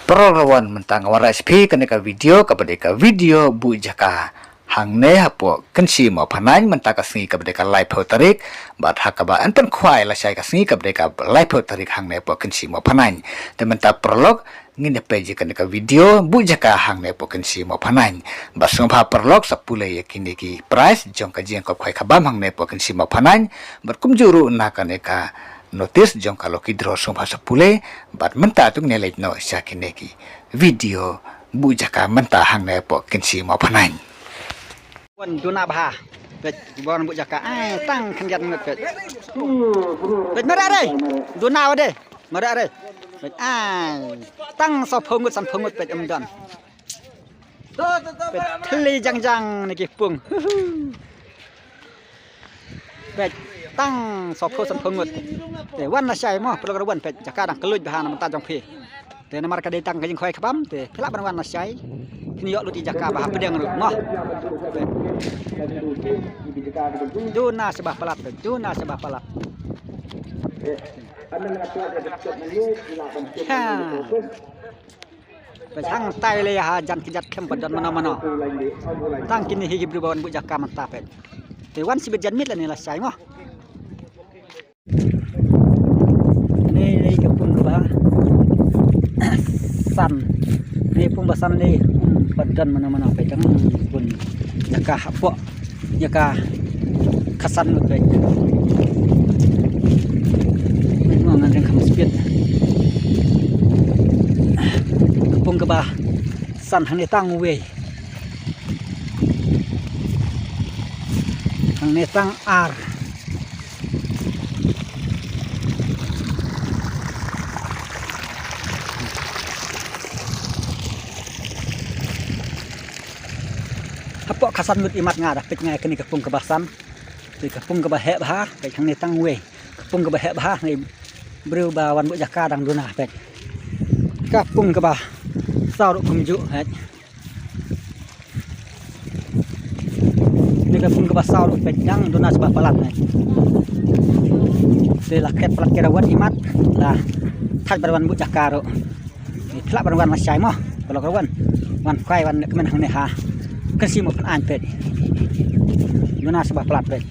Perawan mentang waraspi kaneka video kepada video bu jaka hang ne hapo kensi mo phanai mentaka singi kepada live tarik bat hakaba antan khwai la sai ka singi kepada live tarik hang ne po kensi mo phanai te menta prolog ngine page kaneka video bu jaka hang ne po kensi mo phanai basung pha prolog sapule yakini ki price jong ka jeng ko khwai khabam hang ne po kensi mo phanai bat kumjuru na kaneka notice jong kalau kidro song bahasa pule bat menta tung nelait no sakineki video bu jaka menta hang ne po kensi mo phanai wan duna bha pet bon bu jaka ai tang khan yan ngot pet mara re duna wa de mara re pet ai tang so phongut san phongut pet don pet thli jang jang ni ki pung pet tang so pho san phongut te wan na sai mo pro wan pet jaka dang keluj bha na ta jong phi te na mar ka de tang ka jing khoi khabam te phla ban wan na sai kini yo luti jaka bha pedang ru mo Duna sebah palat, duna sebah palat. Pesang tai le ha jan kijat kem padan mana-mana. Tang kini higi berbawan bu jaka mantap pet. Dewan si bejan mit la ni la sai mo. Ni kepung ba. San. Ni pung basan ni padan mana-mana pet jang pun jaka hapo. Jaka kasan mut baik. Memang ada yang kamu speed. Kepung ke bah san hang tang we. Hang tang ar. Hapok kasan mut imat ngada pet ngai kini kepung kebasan ti kepung kebah he bah pet hang ni tang we kepung kebah he bah ni berubah wan bu jaka dang duna pet kepung kebah sau kumju het ni kepung kebah sau pet dang duna sebab palat ni te laket palat kerawan imat lah thaj berwan bu jaka ro ni thlak berwan masai mo kalau kawan wan kai wan kemen hang ni ha kasi mo pan pet guna sebab pelat pet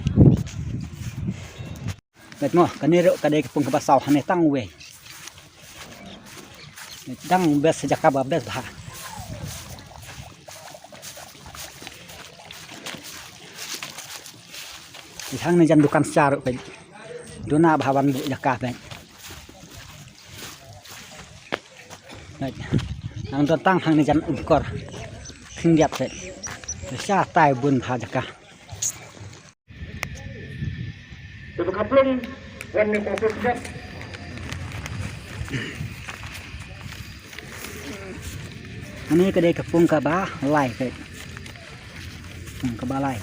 pet mo kaniro kadai kepung kebasau hane tang we dang bes sejak ba bes bah hang ni jan dukan secara pet dona bahawan bu jakah pet nang tang hang ni jan ukor kindiat pet Sya tai bun bha jaka. Untuk kaplung wan ni fokus dak. Ini kedai kepung ka ba lai ke. Ka ba lai.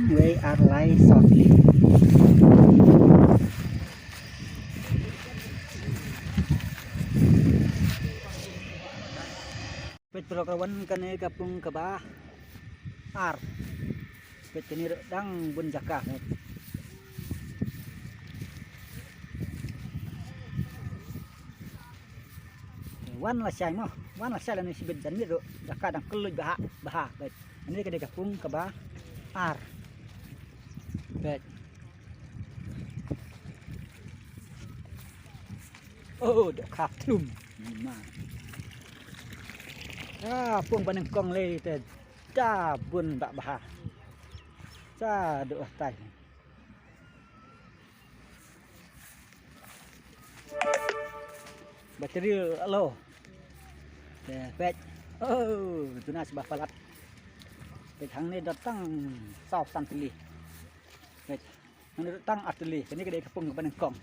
We are lie softly. Pet prokawan kane kapung kebah ar. Pet kini dang bun jaka. Wan la sai mo, wan la sai la ni sibet jan ni ro jaka dang keluj bah pet. Ini kene kapung kebah ar. Bet. Oh, dak khap tlum. Pung paneng kong le te ta bun bak bah. Sa do tai. Bateri alo. Bet. Oh, tuna sebah palat. Bet hang ni datang sau san pilih. Bet hang ni datang artili. Kini kedai kepung paneng kong.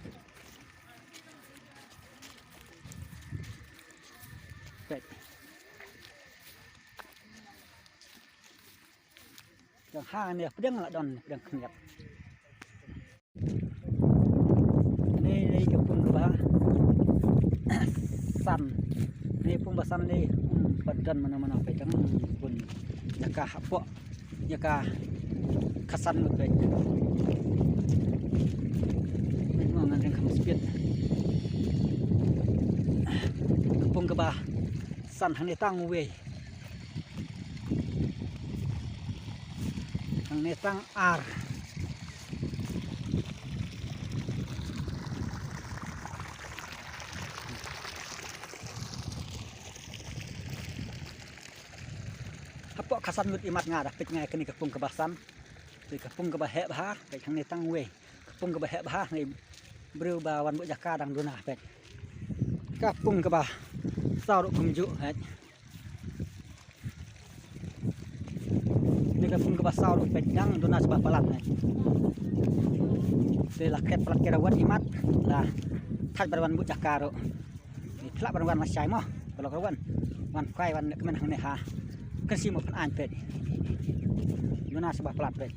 Bet. Yang hang ni pedang la don pedang kengap. Ni kepung bah san ni pung basan ni badan mana-mana pe jang pun jaka hapok jaka kasan pe memang ngan kam speed pung ke bah san hang ni tang we hang ni tang ar hapok kasan lut imat nga dah pek ngai kini kapung kebasan ti kapung ke bahek bah pek hang ni tang we kapung ke bahek bah ni breu bawan bu jaka dang duna pek kapung ke bah sau độ kumju hết ni kapung ke bah sau độ pek dang duna sebab palat ni ti laket palat kerawan imat lah thaj barwan bu jaka ro ni thlak barwan masai mo kalau kawan wan kai wan kemen hang ni ha kan si mo pan an pek duna sebab palat pek